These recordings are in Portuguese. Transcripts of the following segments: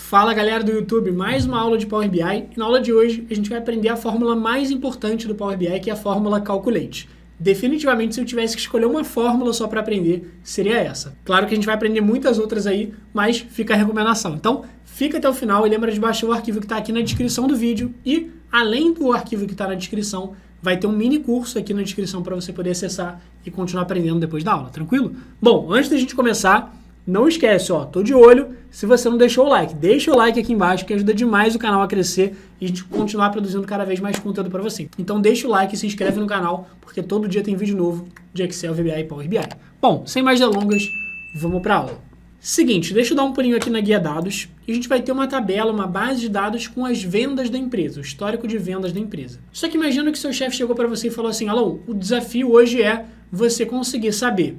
Fala galera do YouTube, mais uma aula de Power BI e na aula de hoje a gente vai aprender a fórmula mais importante do Power BI, que é a fórmula Calculate. Definitivamente, se eu tivesse que escolher uma fórmula só para aprender, seria essa. Claro que a gente vai aprender muitas outras aí, mas fica a recomendação. Então, fica até o final e lembra de baixar o arquivo que está aqui na descrição do vídeo e, além do arquivo que está na descrição, vai ter um mini curso aqui na descrição para você poder acessar e continuar aprendendo depois da aula, tranquilo? Bom, antes da gente começar, não esquece, tô de olho, se você não deixou o like, deixa o like aqui embaixo que ajuda demais o canal a crescer e a gente continuar produzindo cada vez mais conteúdo para você. Então deixa o like e se inscreve no canal, porque todo dia tem vídeo novo de Excel, VBA e Power BI. Bom, sem mais delongas, vamos para a aula. Seguinte, deixa eu dar um pulinho aqui na guia dados e a gente vai ter uma tabela, uma base de dados com as vendas da empresa, o histórico de vendas da empresa. Só que imagina que seu chefe chegou para você e falou assim, Alô, o desafio hoje é você conseguir saber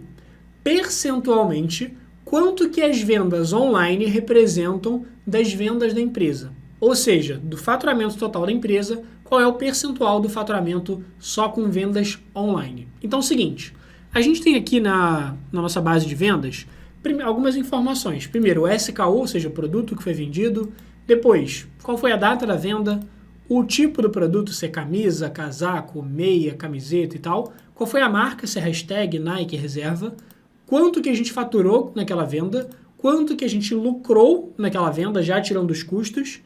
percentualmente quanto que as vendas online representam das vendas da empresa. Ou seja, do faturamento total da empresa, qual é o percentual do faturamento só com vendas online. Então é o seguinte, a gente tem aqui na nossa base de vendas algumas informações. Primeiro, o SKU, ou seja, o produto que foi vendido. Depois, qual foi a data da venda, o tipo do produto, se é camisa, casaco, meia, camiseta e tal. Qual foi a marca, se é hashtag, Nike, reserva. Quanto que a gente faturou naquela venda, quanto que a gente lucrou naquela venda, já tirando os custos,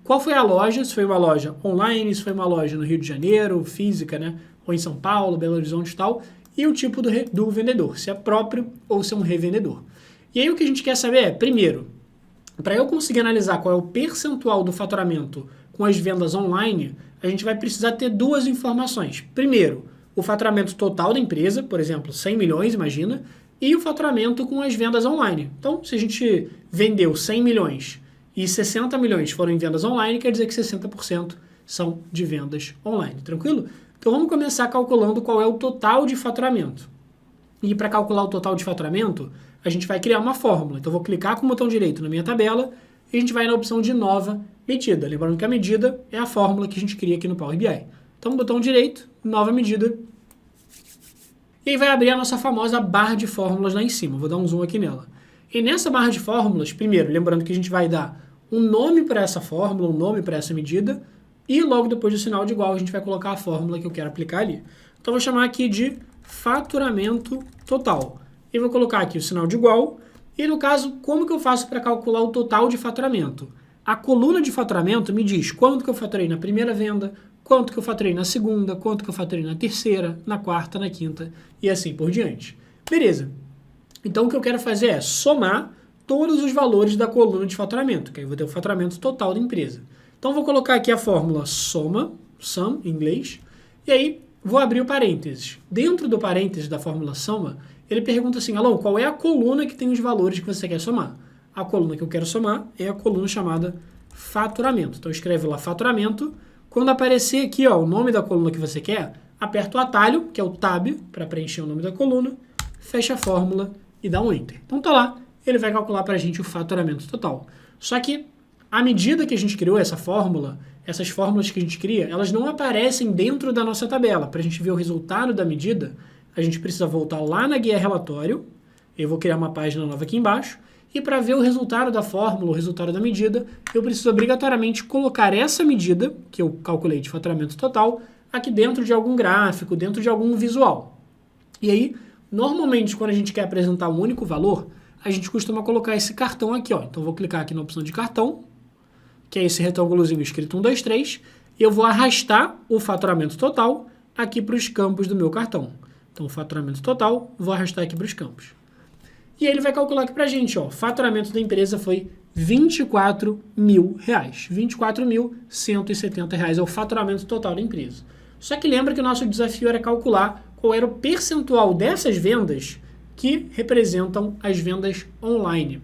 qual foi a loja, se foi uma loja online, se foi uma loja no Rio de Janeiro, física, né, ou em São Paulo, Belo Horizonte e tal, e o tipo do vendedor, se é próprio ou se é um revendedor. E aí o que a gente quer saber é, primeiro, para eu conseguir analisar qual é o percentual do faturamento com as vendas online, a gente vai precisar ter duas informações. Primeiro, o faturamento total da empresa, por exemplo, 100 milhões, imagina, e o faturamento com as vendas online. Então, se a gente vendeu 100 milhões e 60 milhões foram em vendas online, quer dizer que 60% são de vendas online, tranquilo? Então, vamos começar calculando qual é o total de faturamento. E para calcular o total de faturamento, a gente vai criar uma fórmula. Então, eu vou clicar com o botão direito na minha tabela e a gente vai na opção de nova medida. Lembrando que a medida é a fórmula que a gente cria aqui no Power BI. Então, botão direito, nova medida. E aí vai abrir a nossa famosa barra de fórmulas lá em cima. Vou dar um zoom aqui nela. E nessa barra de fórmulas, primeiro, lembrando que a gente vai dar um nome para essa fórmula, um nome para essa medida, e logo depois do sinal de igual a gente vai colocar a fórmula que eu quero aplicar ali. Então vou chamar aqui de faturamento total. E vou colocar aqui o sinal de igual. E no caso, como que eu faço para calcular o total de faturamento? A coluna de faturamento me diz quanto que eu faturei na primeira venda, quanto que eu faturei na segunda, quanto que eu faturei na terceira, na quarta, na quinta e assim por diante. Beleza. Então o que eu quero fazer é somar todos os valores da coluna de faturamento, que aí eu vou ter o faturamento total da empresa. Então vou colocar aqui a fórmula soma, sum em inglês, e aí vou abrir o parênteses. Dentro do parênteses da fórmula soma, ele pergunta assim, Alô, qual é a coluna que tem os valores que você quer somar? A coluna que eu quero somar é a coluna chamada faturamento. Então escreve lá faturamento. Quando aparecer aqui o nome da coluna que você quer, aperta o atalho, que é o Tab, para preencher o nome da coluna, fecha a fórmula e dá um Enter. Então tá lá, ele vai calcular para a gente o faturamento total. Só que, à medida que a gente criou essa fórmula, essas fórmulas que a gente cria, elas não aparecem dentro da nossa tabela. Para a gente ver o resultado da medida, a gente precisa voltar lá na guia relatório, eu vou criar uma página nova aqui embaixo, e para ver o resultado da fórmula, o resultado da medida, eu preciso obrigatoriamente colocar essa medida, que eu calculei de faturamento total, aqui dentro de algum gráfico, dentro de algum visual. E aí, normalmente, quando a gente quer apresentar um único valor, a gente costuma colocar esse cartão aqui. Então, eu vou clicar aqui na opção de cartão, que é esse retângulozinho escrito 1, 2, 3, e eu vou arrastar o faturamento total aqui para os campos do meu cartão. Então, o faturamento total, vou arrastar aqui para os campos. E ele vai calcular aqui pra gente, faturamento da empresa foi R$24 mil. R$24.170 é o faturamento total da empresa. Só que lembra que o nosso desafio era calcular qual era o percentual dessas vendas que representam as vendas online.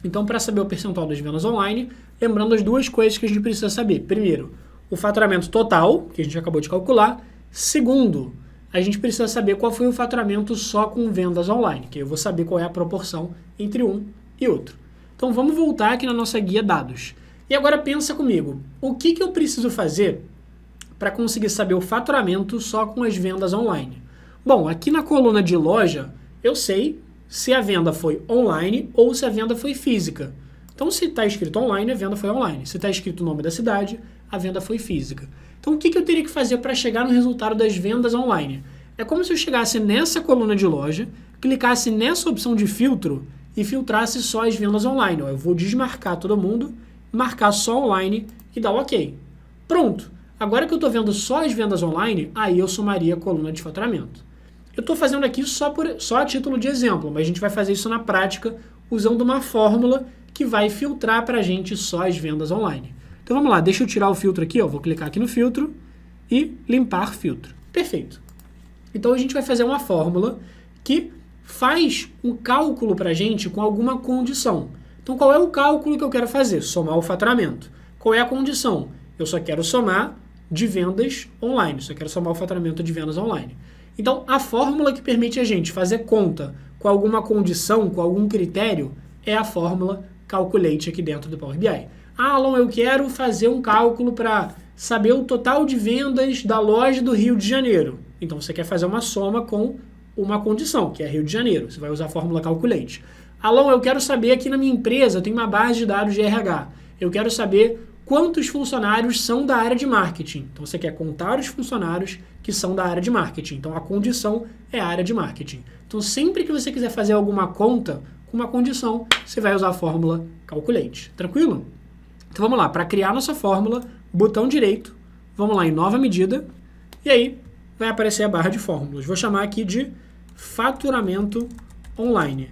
Então, para saber o percentual das vendas online, lembrando as duas coisas que a gente precisa saber. Primeiro, o faturamento total, que a gente acabou de calcular. Segundo, a gente precisa saber qual foi o faturamento só com vendas online, que eu vou saber qual é a proporção entre um e outro. Então vamos voltar aqui na nossa guia dados. E agora pensa comigo, o que eu preciso fazer para conseguir saber o faturamento só com as vendas online? Bom, aqui na coluna de loja, eu sei se a venda foi online ou se a venda foi física. Então, se está escrito online, a venda foi online. Se está escrito o nome da cidade, a venda foi física. Então, o que eu teria que fazer para chegar no resultado das vendas online? É como se eu chegasse nessa coluna de loja, clicasse nessa opção de filtro e filtrasse só as vendas online. Eu vou desmarcar todo mundo, marcar só online e dar OK. Pronto. Agora que eu estou vendo só as vendas online, aí eu somaria a coluna de faturamento. Eu estou fazendo aqui só a título de exemplo, mas a gente vai fazer isso na prática usando uma fórmula que vai filtrar para a gente só as vendas online. Então vamos lá, deixa eu tirar o filtro aqui, ó. Vou clicar aqui no filtro e limpar filtro. Perfeito. Então a gente vai fazer uma fórmula que faz um cálculo para a gente com alguma condição. Então qual é o cálculo que eu quero fazer? Somar o faturamento. Qual é a condição? Eu só quero somar de vendas online, só quero somar o faturamento de vendas online. Então a fórmula que permite a gente fazer conta com alguma condição, com algum critério, é a fórmula Calculate aqui dentro do Power BI. Ah, Alan, eu quero fazer um cálculo para saber o total de vendas da loja do Rio de Janeiro. Então você quer fazer uma soma com uma condição, que é Rio de Janeiro. Você vai usar a fórmula Calculate. Alan, eu quero saber aqui na minha empresa, tem uma base de dados de RH. Eu quero saber quantos funcionários são da área de marketing. Então você quer contar os funcionários que são da área de marketing. Então a condição é a área de marketing. Então sempre que você quiser fazer alguma conta com uma condição, você vai usar a fórmula Calculate. Tranquilo? Então vamos lá, para criar nossa fórmula, botão direito, vamos lá em nova medida, e aí vai aparecer a barra de fórmulas. Vou chamar aqui de faturamento online.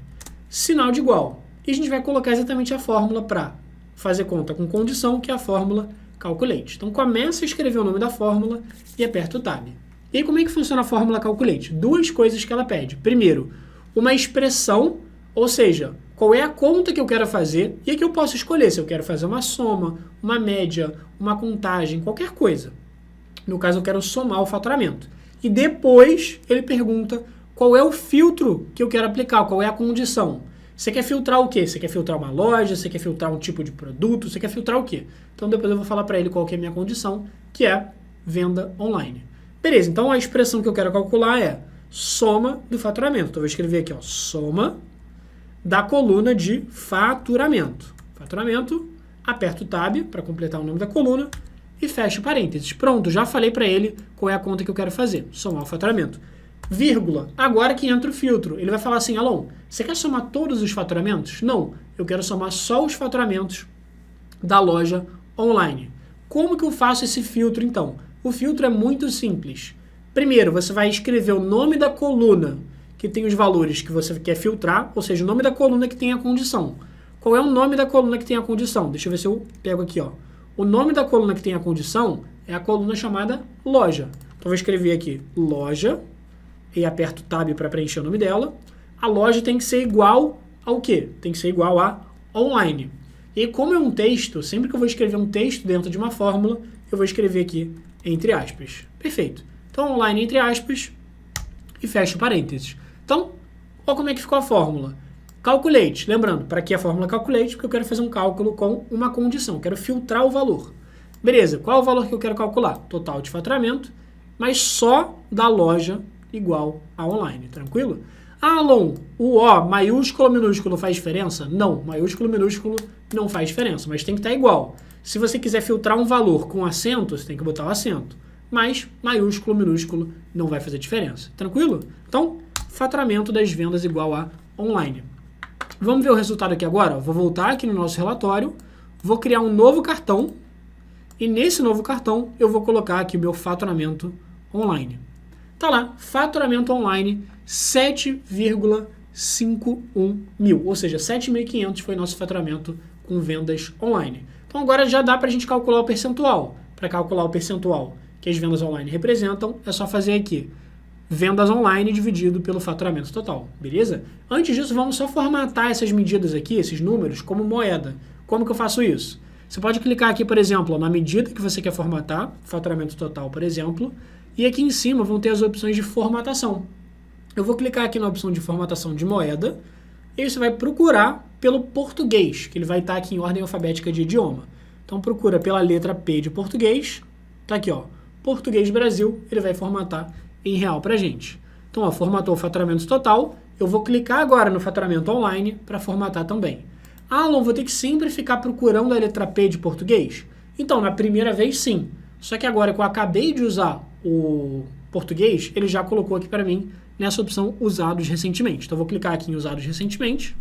Sinal de igual. E a gente vai colocar exatamente a fórmula para fazer conta com condição, que é a fórmula Calculate. Então começa a escrever o nome da fórmula e aperta o Tab. E aí como é que funciona a fórmula Calculate? Duas coisas que ela pede. Primeiro, uma expressão, ou seja, qual é a conta que eu quero fazer, e aqui eu posso escolher se eu quero fazer uma soma, uma média, uma contagem, qualquer coisa. No caso, eu quero somar o faturamento. E depois ele pergunta qual é o filtro que eu quero aplicar, qual é a condição. Você quer filtrar o quê? Você quer filtrar uma loja, você quer filtrar um tipo de produto, você quer filtrar o quê? Então depois eu vou falar para ele qual que é a minha condição, que é venda online. Beleza, então a expressão que eu quero calcular é soma do faturamento. Então eu vou escrever aqui, ó, soma da coluna de faturamento. Faturamento, aperto o Tab para completar o nome da coluna e fecho parênteses. Pronto, já falei para ele qual é a conta que eu quero fazer, somar o faturamento. Vírgula, agora que entra o filtro. Ele vai falar assim, Alon, você quer somar todos os faturamentos? Não, eu quero somar só os faturamentos da loja online. Como que eu faço esse filtro então? O filtro é muito simples. Primeiro, você vai escrever o nome da coluna que tem os valores que você quer filtrar, ou seja, o nome da coluna que tem a condição. Qual é o nome da coluna que tem a condição? Deixa eu ver se eu pego aqui, ó. O nome da coluna que tem a condição é a coluna chamada loja. Então, eu vou escrever aqui loja e aperto Tab para preencher o nome dela. A loja tem que ser igual ao quê? Tem que ser igual a online. E como é um texto, sempre que eu vou escrever um texto dentro de uma fórmula, eu vou escrever aqui entre aspas. Perfeito. Então, online entre aspas e fecho parênteses. Então, olha como é que ficou a fórmula. Calculate. Lembrando, para que a fórmula Calculate? Porque eu quero fazer um cálculo com uma condição. Eu quero filtrar o valor. Beleza, qual é o valor que eu quero calcular? Total de faturamento, mas só da loja igual a online. Tranquilo? Ah, Alon, o O, maiúsculo, minúsculo faz diferença? Não, maiúsculo, minúsculo não faz diferença, mas tem que estar igual. Se você quiser filtrar um valor com acento, você tem que botar o acento. Mas maiúsculo, minúsculo não vai fazer diferença. Tranquilo? Então, faturamento das vendas igual a online. Vamos ver o resultado aqui agora? Vou voltar aqui no nosso relatório, vou criar um novo cartão e nesse novo cartão eu vou colocar aqui o meu faturamento online. Tá lá, faturamento online 7,51 mil, ou seja, 7.500 foi nosso faturamento com vendas online. Então agora já dá para a gente calcular o percentual. Para calcular o percentual que as vendas online representam, é só fazer aqui vendas online dividido pelo faturamento total, beleza? Antes disso, vamos só formatar essas medidas aqui, esses números, como moeda. Como que eu faço isso? Você pode clicar aqui, por exemplo, na medida que você quer formatar, faturamento total, por exemplo, e aqui em cima vão ter as opções de formatação. Eu vou clicar aqui na opção de formatação de moeda, e aí você vai procurar pelo português, que ele vai estar aqui em ordem alfabética de idioma. Então procura pela letra P de português, tá aqui, ó, Português Brasil, ele vai formatar em real pra gente. Então, ó, formatou o faturamento total, eu vou clicar agora no faturamento online para formatar também. Alan, vou ter que sempre ficar procurando a letra P de português? Então, na primeira vez, sim. Só que agora que eu acabei de usar o português, ele já colocou aqui para mim nessa opção usados recentemente. Então, eu vou clicar aqui em usados recentemente.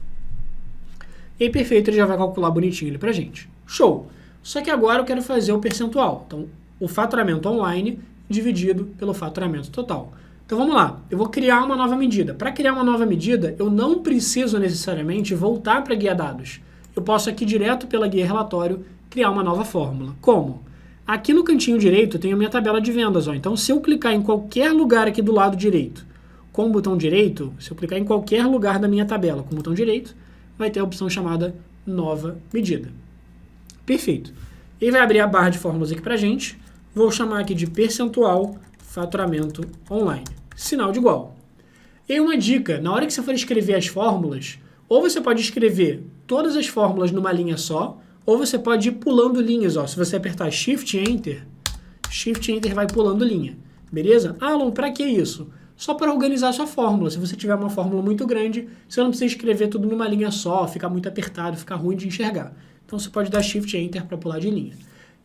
E aí, perfeito, ele já vai calcular bonitinho ele pra gente. Show! Só que agora eu quero fazer o percentual. Então, o faturamento online dividido pelo faturamento total. Então, vamos lá. Eu vou criar uma nova medida. Para criar uma nova medida, eu não preciso necessariamente voltar para a guia dados. Eu posso aqui direto pela guia relatório criar uma nova fórmula. Como? Aqui no cantinho direito eu tenho a minha tabela de vendas. Ó. Então, se eu clicar em qualquer lugar aqui do lado direito com o botão direito, se eu clicar em qualquer lugar da minha tabela com o botão direito, vai ter a opção chamada nova medida. Perfeito. E vai abrir a barra de fórmulas aqui pra gente. Vou chamar aqui de percentual faturamento online. Sinal de igual. E uma dica, na hora que você for escrever as fórmulas, ou você pode escrever todas as fórmulas numa linha só, ou você pode ir pulando linhas. Ó. Se você apertar Shift Enter vai pulando linha. Beleza? Alan, pra que isso? Só para organizar a sua fórmula. Se você tiver uma fórmula muito grande, você não precisa escrever tudo numa linha só, ficar muito apertado, ficar ruim de enxergar. Então você pode dar Shift Enter para pular de linha.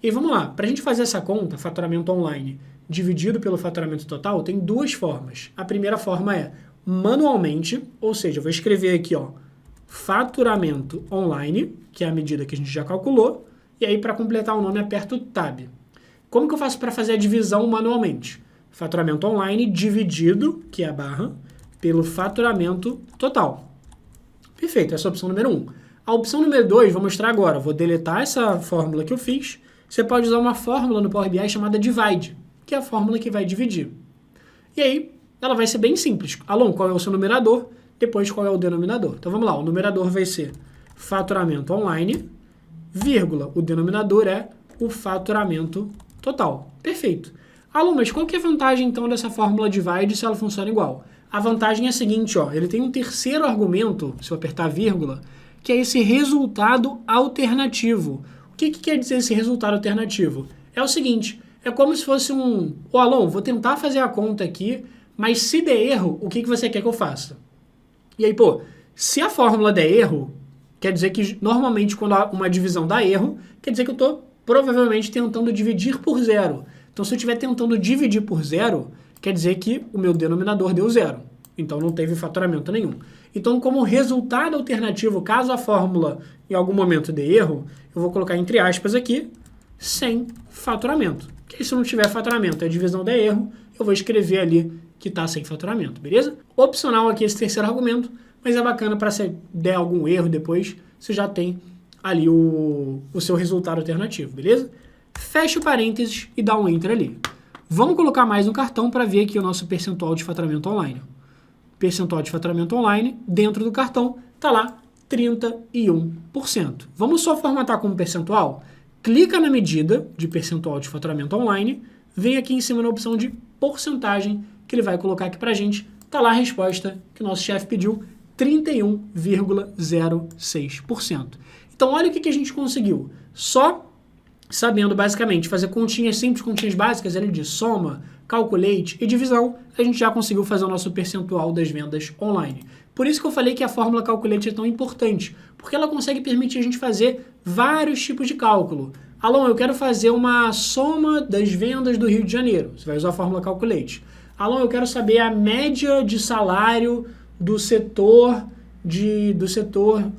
E vamos lá, para a gente fazer essa conta, faturamento online dividido pelo faturamento total, tem duas formas. A primeira forma é manualmente, ou seja, eu vou escrever aqui, ó, faturamento online, que é a medida que a gente já calculou, e aí para completar o nome aperto Tab. Como que eu faço para fazer a divisão manualmente? Faturamento online dividido, que é a barra, pelo faturamento total. Perfeito, essa é a opção número 1. A opção número 2, vou mostrar agora. Vou deletar essa fórmula que eu fiz. Você pode usar uma fórmula no Power BI chamada divide, que é a fórmula que vai dividir. E aí, ela vai ser bem simples. Alon, qual é o seu numerador? Depois, qual é o denominador? Então, vamos lá. O numerador vai ser faturamento online, vírgula, o denominador é o faturamento total. Perfeito. Alon, mas qual que é a vantagem, então, dessa fórmula divide se ela funciona igual? A vantagem é a seguinte, ó, ele tem um terceiro argumento, se eu apertar vírgula, que é esse resultado alternativo. O que quer dizer esse resultado alternativo? É o seguinte, é como se fosse um... Ô, Alon, vou tentar fazer a conta aqui, mas se der erro, o que você quer que eu faça? E aí, pô, se a fórmula der erro, quer dizer que normalmente quando uma divisão dá erro, quer dizer que eu estou provavelmente tentando dividir por zero. Então, se eu estiver tentando dividir por zero, quer dizer que o meu denominador deu zero. Então, não teve faturamento nenhum. Então, como resultado alternativo, caso a fórmula em algum momento dê erro, eu vou colocar entre aspas aqui, sem faturamento. Porque se não tiver faturamento e a divisão der erro, eu vou escrever ali que está sem faturamento, beleza? Opcional aqui esse terceiro argumento, mas é bacana para se der algum erro depois, você já tem ali o seu resultado alternativo, beleza? Fecha o parênteses e dá um Enter ali. Vamos colocar mais um cartão para ver aqui o nosso percentual de faturamento online. Percentual de faturamento online, dentro do cartão, está lá 31%. Vamos só formatar como percentual? Clica na medida de percentual de faturamento online, vem aqui em cima na opção de porcentagem, que ele vai colocar aqui para a gente. Está lá a resposta que o nosso chefe pediu, 31,06%. Então, olha o que a gente conseguiu. Só sabendo, basicamente, fazer continhas simples, continhas básicas, ali de soma, calculate e divisão, a gente já conseguiu fazer o nosso percentual das vendas online. Por isso que eu falei que a fórmula calculate é tão importante, porque ela consegue permitir a gente fazer vários tipos de cálculo. Alon, eu quero fazer uma soma das vendas do Rio de Janeiro. Você vai usar a fórmula calculate. Alon, eu quero saber a média de salário do setor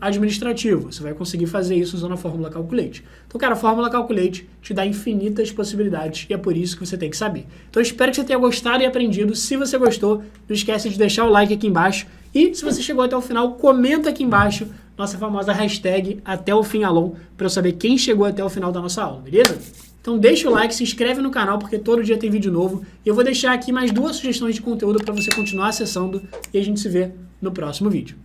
administrativo. Você vai conseguir fazer isso usando a fórmula calculate. Então, cara, a fórmula calculate te dá infinitas possibilidades e é por isso que você tem que saber. Então, eu espero que você tenha gostado e aprendido. Se você gostou, não esquece de deixar o like aqui embaixo. E se você chegou até o final, comenta aqui embaixo nossa famosa hashtag até o fim Alon, para eu saber quem chegou até o final da nossa aula, beleza? Então deixa o like, se inscreve no canal, porque todo dia tem vídeo novo. E eu vou deixar aqui mais 2 sugestões de conteúdo para você continuar acessando e a gente se vê no próximo vídeo.